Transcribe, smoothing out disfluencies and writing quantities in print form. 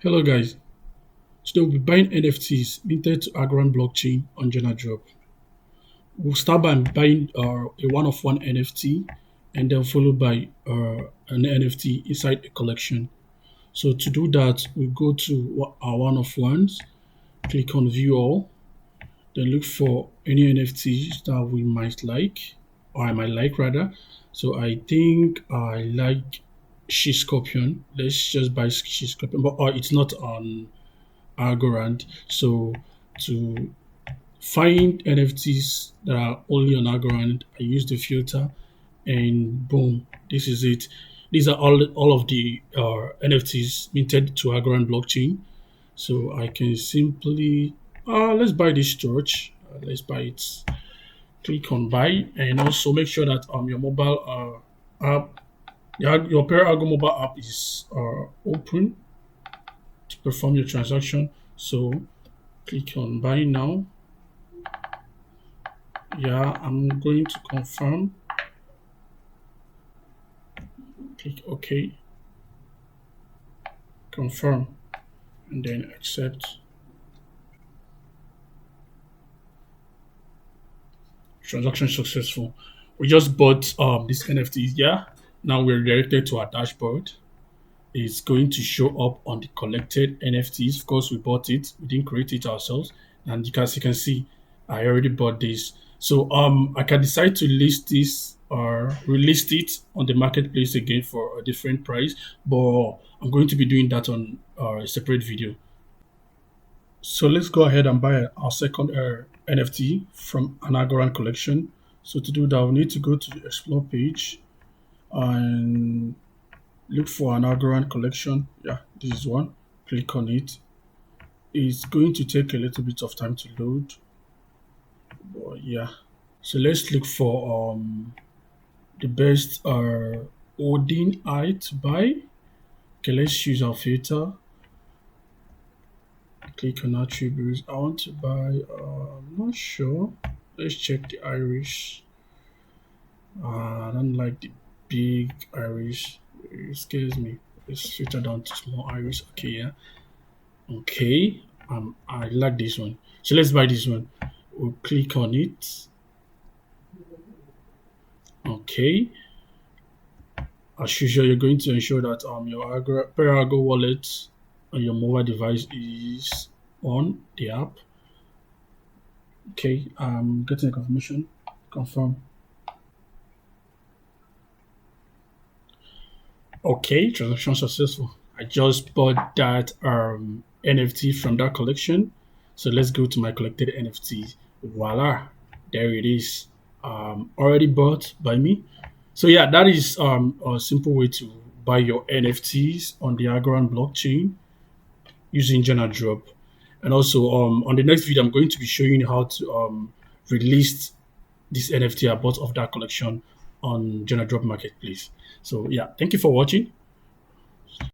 Hello guys, today we'll be buying NFTs minted to Algorand blockchain on GenaDrop. We'll start by buying a one-of-one NFT and then followed by an NFT inside a collection. So to do that, we go to our one-of-ones, click on view all, then look for any NFTs that we might like, or I might like rather. So I think I like She Scorpion. Let's just buy She Scorpion, but it's not on Algorand. So to find NFTs that are only on Algorand, I use the filter and boom, this is it. These are all of the NFTs minted to Algorand blockchain. So I can simply let's buy this church. Let's buy it. Click on buy and also make sure that your mobile app, your Algo mobile app is open to perform your transaction. So click on buy now. Yeah, I'm going to confirm. Click OK, confirm, and then accept. Transaction successful. We just bought this NFTs. Yeah, now we're directed to our dashboard. It's going to show up on the collected NFTs. Of course, we bought it. We didn't create it ourselves, and as you can see, I already bought this. So I can decide to list this or relist it on the marketplace again for a different price, but I'm going to be doing that on a separate video. So let's go ahead and buy our second NFT from an Algorand collection. So to do that, we need to go to the explore page and look for an Algorand collection. Yeah, this is one. Click on it. It's going to take a little bit of time to load, but yeah. So let's look for the best Odin eye to buy. Okay, let's use our filter. Click on attributes. I want to buy. I'm not sure. Let's check the iris. I don't like the big iris. It scares me. Let's filter down to small iris. Okay, yeah. Okay. I like this one. So let's buy this one. We'll click on it. Okay. As usual, you're going to ensure that your Perago wallet on your mobile device is on the app. Okay, I'm getting a confirmation. Confirm. Okay, transaction successful. I just bought that NFT from that collection. So let's go to my collected NFT. Voila, there it is. Already bought by me. So yeah, that is a simple way to buy your NFTs on the Algorand blockchain using GenaDrop. And also on the next video, I'm going to be showing you how to release this NFT I bought of that collection on GenaDrop Marketplace. So yeah, thank you for watching.